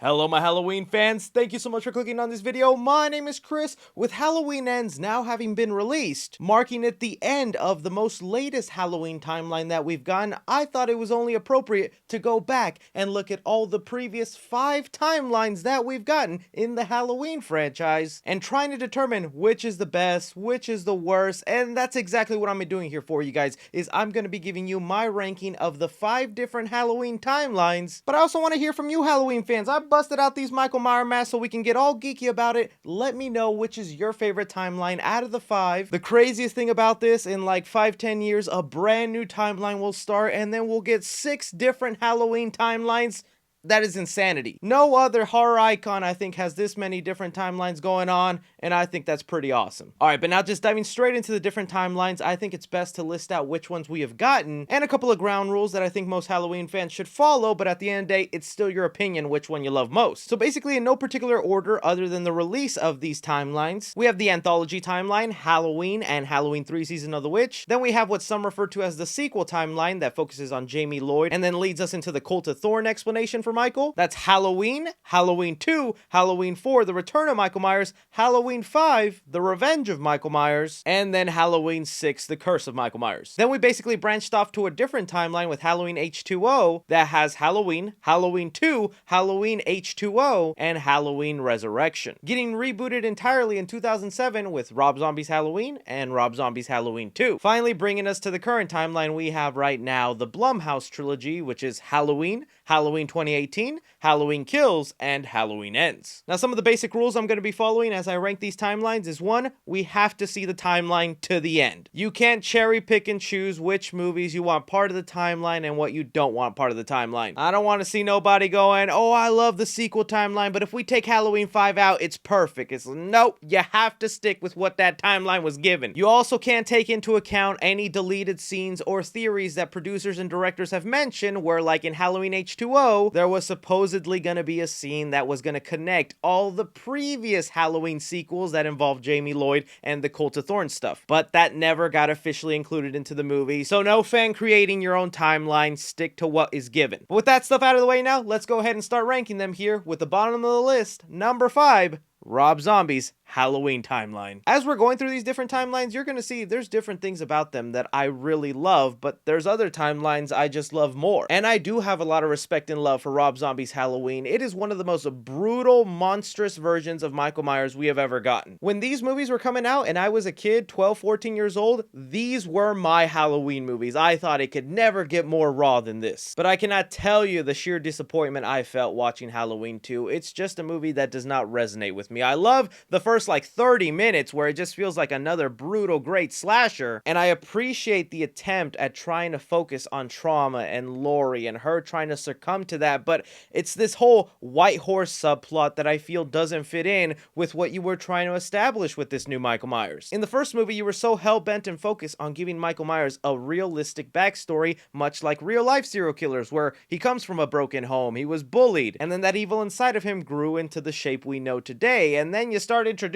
Hello my Halloween fans, thank you so much for clicking on this video. My name is Chris. With Halloween Ends now having been released, marking it the end of the most latest Halloween timeline that we've gotten, I thought it was only appropriate to go back and look at all the previous 5 timelines that we've gotten in the Halloween franchise, and trying to determine which is the best, which is the worst, and that's exactly what I'm doing here for you guys, is I'm going to be giving you my ranking of the 5 different Halloween timelines. But I also want to hear from you Halloween fans. I busted out these Michael Myers masks so we can get all geeky about it. Let me know which is your favorite timeline out of the 5. The craziest thing about this, in like 5-10 years, a brand new timeline will start, and then we'll get 6 different Halloween timelines. That is insanity. No other horror icon, I think, has this many different timelines going on, and I think that's pretty awesome. Alright, but now just diving straight into the different timelines, I think it's best to list out which ones we have gotten, and a couple of ground rules that I think most Halloween fans should follow, but at the end of the day, it's still your opinion which one you love most. So basically, in no particular order other than the release of these timelines, we have the Anthology timeline, Halloween, and Halloween 3 Season of the Witch. Then we have what some refer to as the sequel timeline that focuses on Jamie Lloyd, and then leads us into the Cult of Thorn explanation for Michael. That's Halloween, Halloween 2, Halloween 4, The Return of Michael Myers, Halloween 5, The Revenge of Michael Myers, and then Halloween 6, The Curse of Michael Myers. Then we basically branched off to a different timeline with Halloween H2O that has Halloween, Halloween 2, Halloween H2O, and Halloween Resurrection, getting rebooted entirely in 2007 with Rob Zombie's Halloween and Rob Zombie's Halloween 2. Finally bringing us to the current timeline we have right now, the Blumhouse trilogy, which is Halloween, Halloween 2018, Halloween Kills, and Halloween Ends. Now, some of the basic rules I'm going to be following as I rank these timelines is 1, we have to see the timeline to the end. You can't cherry pick and choose which movies you want part of the timeline and what you don't want part of the timeline. I don't want to see nobody going, oh, I love the sequel timeline, but if we take Halloween 5 out, it's perfect. It's nope, you have to stick with what that timeline was given. You also can't take into account any deleted scenes or theories that producers and directors have mentioned, where like in Halloween H2O, there was supposedly going to be a scene that was going to connect all the previous Halloween sequels that involved Jamie Lloyd and the Cult of Thorn stuff, but that never got officially included into the movie, so no fan creating your own timeline, stick to what is given. But with that stuff out of the way now, let's go ahead and start ranking them here with the bottom of the list, number 5, Rob Zombie's Halloween timeline. As we're going through these different timelines, you're going to see there's different things about them that I really love, but there's other timelines I just love more. And I do have a lot of respect and love for Rob Zombie's Halloween. It is one of the most brutal, monstrous versions of Michael Myers we have ever gotten. When these movies were coming out and I was a kid, 12, 14 years old, these were my Halloween movies. I thought it could never get more raw than this. But I cannot tell you the sheer disappointment I felt watching Halloween 2. It's just a movie that does not resonate with me. I love the first like 30 minutes where it just feels like another brutal great slasher, and I appreciate the attempt at trying to focus on trauma and Laurie and her trying to succumb to that, but it's this whole white horse subplot that I feel doesn't fit in with what you were trying to establish with this new Michael Myers. In the first movie, you were so hell-bent and focused on giving Michael Myers a realistic backstory, much like real-life serial killers, where he comes from a broken home, he was bullied, and then that evil inside of him grew into the shape we know today, and then you start introducing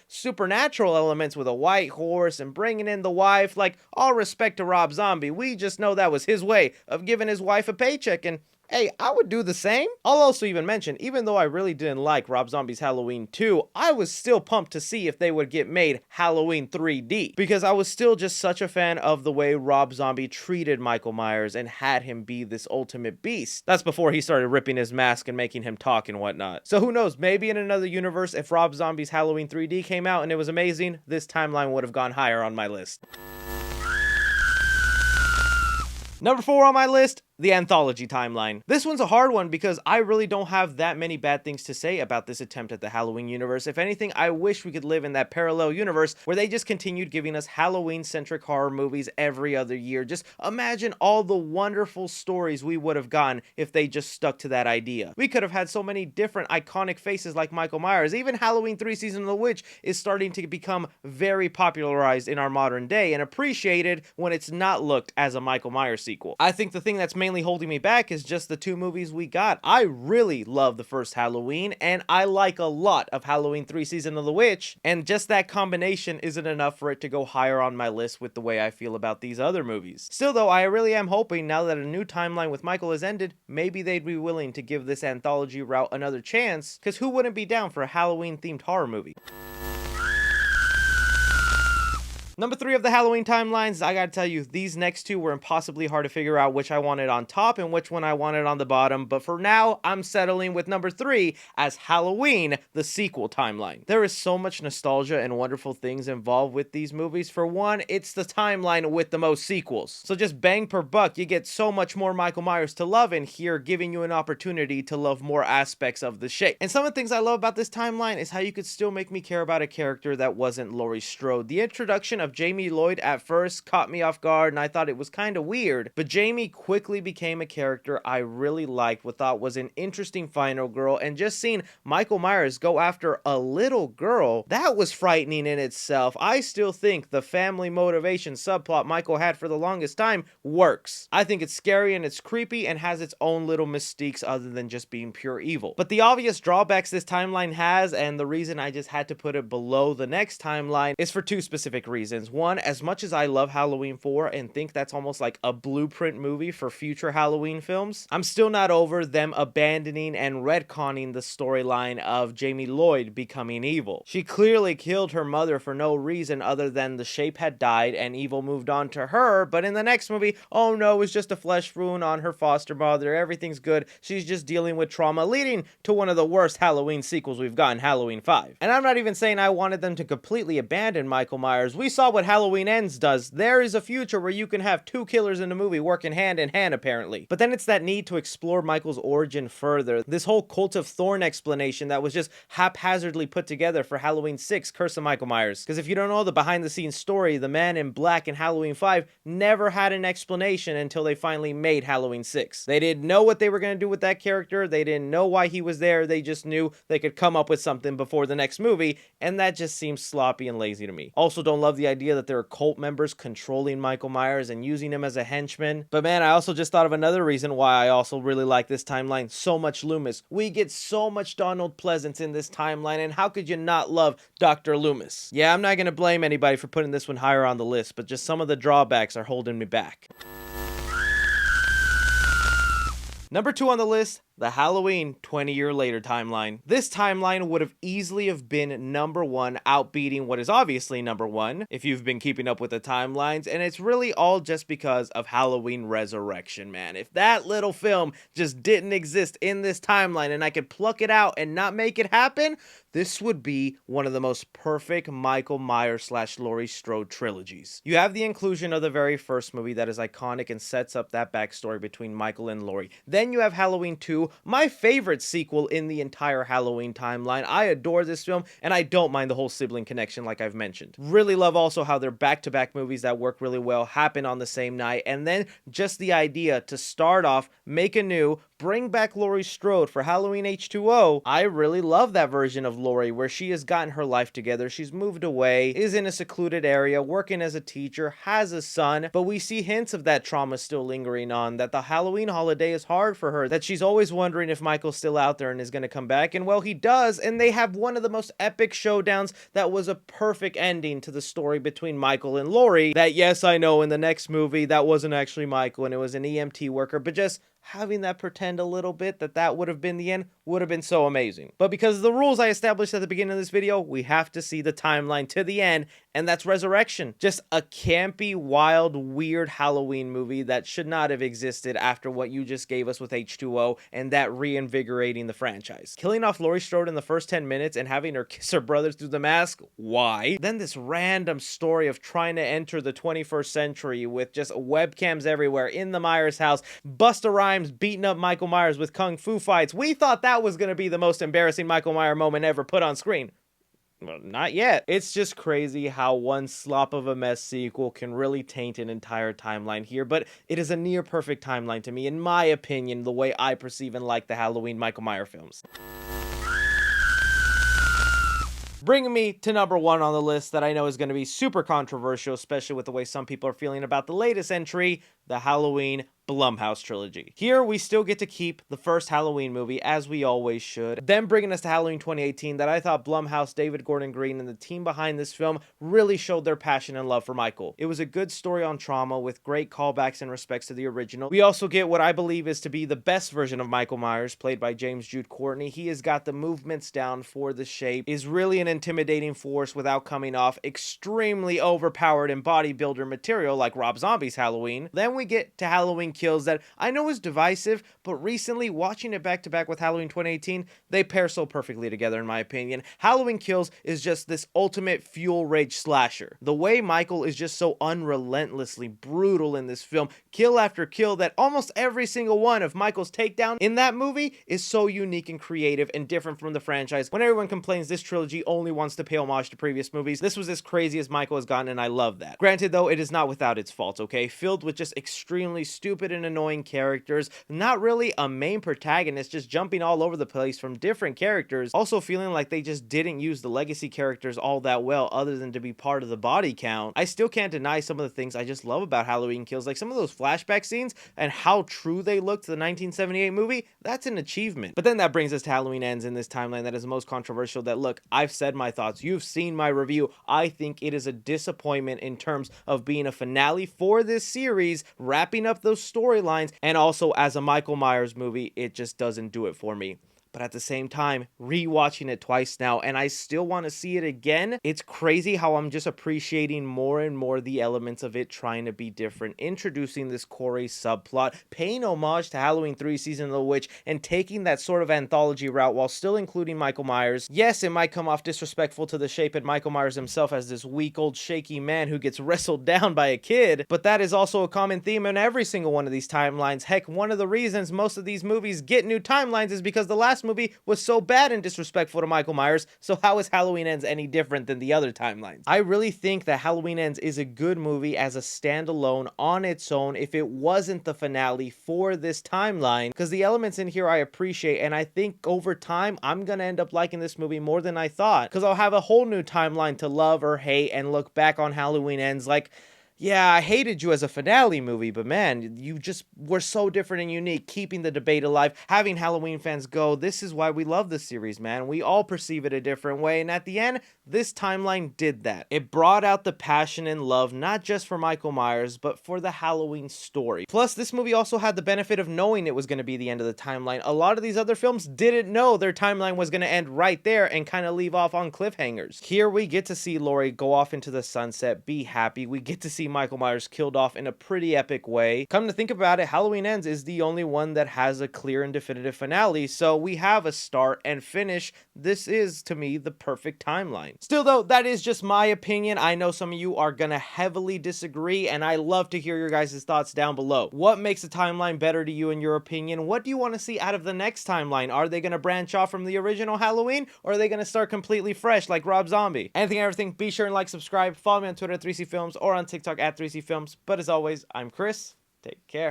supernatural elements with a white horse and bringing in the wife. Like, all respect to Rob Zombie, we just know that was his way of giving his wife a paycheck, and hey, I would do the same. I'll also even mention, even though I really didn't like Rob Zombie's Halloween 2, I was still pumped to see if they would get made Halloween 3D, because I was still just such a fan of the way Rob Zombie treated Michael Myers and had him be this ultimate beast. That's before he started ripping his mask and making him talk and whatnot. So who knows, maybe in another universe, if Rob Zombie's Halloween 3D came out and it was amazing, this timeline would have gone higher on my list. Number 4 on my list, the Anthology timeline. This one's a hard one because I really don't have that many bad things to say about this attempt at the Halloween universe. If anything, I wish we could live in that parallel universe where they just continued giving us Halloween-centric horror movies every other year. Just imagine all the wonderful stories we would have gotten if they just stuck to that idea. We could have had so many different iconic faces like Michael Myers. Even Halloween 3 Season of the Witch is starting to become very popularized in our modern day and appreciated when it's not looked as a Michael Myers sequel. I think the thing that's mainly mainly holding me back is just the two movies we got. I really love the first Halloween, and I like a lot of Halloween 3 Season of the Witch, and just that combination isn't enough for it to go higher on my list with the way I feel about these other movies. Still though, I really am hoping now that a new timeline with Michael has ended, maybe they'd be willing to give this anthology route another chance, cause who wouldn't be down for a Halloween themed horror movie? Number 3 of the Halloween timelines, I gotta tell you, these next two were impossibly hard to figure out which I wanted on top and which one I wanted on the bottom, but for now, I'm settling with number 3 as Halloween, the sequel timeline. There is so much nostalgia and wonderful things involved with these movies. For one, it's the timeline with the most sequels. So just bang per buck, you get so much more Michael Myers to love in here, giving you an opportunity to love more aspects of the shape. And some of the things I love about this timeline is how you could still make me care about a character that wasn't Laurie Strode. The introduction of Jamie Lloyd at first caught me off guard and I thought it was kind of weird, but Jamie quickly became a character I really liked, what thought was an interesting final girl, and just seeing Michael Myers go after a little girl, that was frightening in itself. I still think the family motivation subplot Michael had for the longest time works. I think it's scary and it's creepy and has its own little mystiques other than just being pure evil. But the obvious drawbacks this timeline has, and the reason I just had to put it below the next timeline, is for two specific reasons. One, as much as I love Halloween 4 and think that's almost like a blueprint movie for future Halloween films, I'm still not over them abandoning and retconning the storyline of Jamie Lloyd becoming evil. She clearly killed her mother for no reason other than the shape had died and evil moved on to her, but in the next movie, oh no, it was just a flesh wound on her foster mother, everything's good, she's just dealing with trauma, leading to one of the worst Halloween sequels we've gotten, Halloween 5. And I'm not even saying I wanted them to completely abandon Michael Myers. We saw what Halloween Ends does. There is a future where you can have two killers in a movie working hand in hand, apparently. But then it's that need to explore Michael's origin further. This whole Cult of Thorn explanation that was just haphazardly put together for Halloween 6, Curse of Michael Myers. Because if you don't know the behind the scenes story, the man in black in Halloween 5 never had an explanation until they finally made Halloween 6. They didn't know what they were going to do with that character. They didn't know why he was there. They just knew they could come up with something before the next movie, and that just seems sloppy and lazy to me. Also, don't love the idea that there are cult members controlling Michael Myers and using him as a henchman. But man, I also just thought of another reason why I also really like this timeline so much. Loomis. We get so much Donald Pleasance in this timeline, and how could you not love Dr. Loomis? Yeah, I'm not gonna blame anybody for putting this one higher on the list, but just some of the drawbacks are holding me back. Number 2 on the list, the Halloween 20-year later timeline. This timeline would have easily have been number 1, outbeating what is obviously number 1, if you've been keeping up with the timelines, and it's really all just because of Halloween Resurrection, man. If that little film just didn't exist in this timeline and I could pluck it out and not make it happen, this would be one of the most perfect Michael Myers / Laurie Strode trilogies. You have the inclusion of the very first movie that is iconic and sets up that backstory between Michael and Laurie. Then you have Halloween 2, my favorite sequel in the entire Halloween timeline. I adore this film, and I don't mind the whole sibling connection like I've mentioned. Really love also how their back-to-back movies that work really well happen on the same night, and then just the idea to start off, make a new, bring back Laurie Strode for Halloween H2O. I really love that version of Laurie where she has gotten her life together, she's moved away, is in a secluded area, working as a teacher, has a son, but we see hints of that trauma still lingering on, that the Halloween holiday is hard for her, that she's always wondering if Michael's still out there and is going to come back, and well, he does, and they have one of the most epic showdowns that was a perfect ending to the story between Michael and Laurie, that yes, I know in the next movie that wasn't actually Michael and it was an EMT worker, but just having that pretend a little bit that would have been the end would have been so amazing. But because of the rules I established at the beginning of this video, we have to see the timeline to the end, and that's Resurrection. Just a campy, wild, weird Halloween movie that should not have existed after what you just gave us with H2O and that reinvigorating the franchise. Killing off Laurie Strode in the first 10 minutes and having her kiss her brother through the mask? Why? Then this random story of trying to enter the 21st century with just webcams everywhere in the Myers house, Busta Rhymes beating up Michael Myers with kung fu fights. We thought that was going to be the most embarrassing Michael Myers moment ever put on screen. Well, not yet. It's just crazy how one slop of a mess sequel can really taint an entire timeline here, but it is a near perfect timeline to me, in my opinion, the way I perceive and like the Halloween Michael Myers films. Bringing me to number 1 on the list that I know is going to be super controversial, especially with the way some people are feeling about the latest entry, the Halloween Blumhouse trilogy. Here, we still get to keep the first Halloween movie, as we always should. Then bringing us to Halloween 2018, that I thought Blumhouse, David Gordon Green, and the team behind this film really showed their passion and love for Michael. It was a good story on trauma with great callbacks and respects to the original. We also get what I believe is to be the best version of Michael Myers, played by James Jude Courtney. He has got the movements down for the shape, is really an intimidating force without coming off extremely overpowered in bodybuilder material like Rob Zombie's Halloween. Then we get to Halloween Kills, that I know is divisive, but recently watching it back to back with Halloween 2018, they pair so perfectly together in my opinion. Halloween Kills is just this ultimate fuel rage slasher. The way Michael is just so unrelentlessly brutal in this film, kill after kill, that almost every single one of Michael's takedown in that movie is so unique and creative and different from the franchise. When everyone complains this trilogy only wants to pay homage to previous movies, this was as crazy as Michael has gotten, and I love that. Granted though, it is not without its faults, okay? Filled with just extremely stupid and annoying characters, not really a main protagonist, just jumping all over the place from different characters, also feeling like they just didn't use the legacy characters all that well other than to be part of the body count. I still can't deny some of the things I just love about Halloween Kills, like some of those flashback scenes and how true they look to the 1978 movie. That's an achievement. But then that brings us to Halloween Ends in this timeline that is the most controversial. That, look, I've said my thoughts, you've seen my review. I think it is a disappointment in terms of being a finale for this series, wrapping up those storylines, and also as a Michael Myers movie, it just doesn't do it for me. But at the same time, rewatching it twice now, and I still want to see it again. It's crazy how I'm just appreciating more and more the elements of it trying to be different, introducing this Corey subplot, paying homage to Halloween 3 Season of the Witch, and taking that sort of anthology route while still including Michael Myers. Yes, it might come off disrespectful to the shape and Michael Myers himself as this weak old shaky man who gets wrestled down by a kid, but that is also a common theme in every single one of these timelines. Heck, one of the reasons most of these movies get new timelines is because the last movie was so bad and disrespectful to Michael Myers, so how is Halloween Ends any different than the other timelines? I really think that Halloween Ends is a good movie as a standalone on its own if it wasn't the finale for this timeline, because the elements in here I appreciate, and I think over time I'm gonna end up liking this movie more than I thought, because I'll have a whole new timeline to love or hate and look back on Halloween Ends like, yeah, I hated you as a finale movie, but man, you just were so different and unique, keeping the debate alive, having Halloween fans go, this is why we love this series, man. We all perceive it a different way, and at the end, this timeline did that. It brought out the passion and love, not just for Michael Myers, but for the Halloween story. Plus, this movie also had the benefit of knowing it was going to be the end of the timeline. A lot of these other films didn't know their timeline was going to end right there and kind of leave off on cliffhangers. Here, we get to see Laurie go off into the sunset, be happy. We get to see Michael Myers killed off in a pretty epic way. Come to think about it, Halloween Ends is the only one that has a clear and definitive finale, so we have a start and finish. This is, to me, the perfect timeline. Still though, that is just my opinion. I know some of you are gonna heavily disagree, and I love to hear your guys' thoughts down below. What makes a timeline better to you in your opinion? What do you want to see out of the next timeline? Are they gonna branch off from the original Halloween, or are they gonna start completely fresh like Rob Zombie? Anything and everything, be sure and like, subscribe, follow me on Twitter at 3C Films or on TikTok at 3C Films. But as always, I'm Chris. Take care.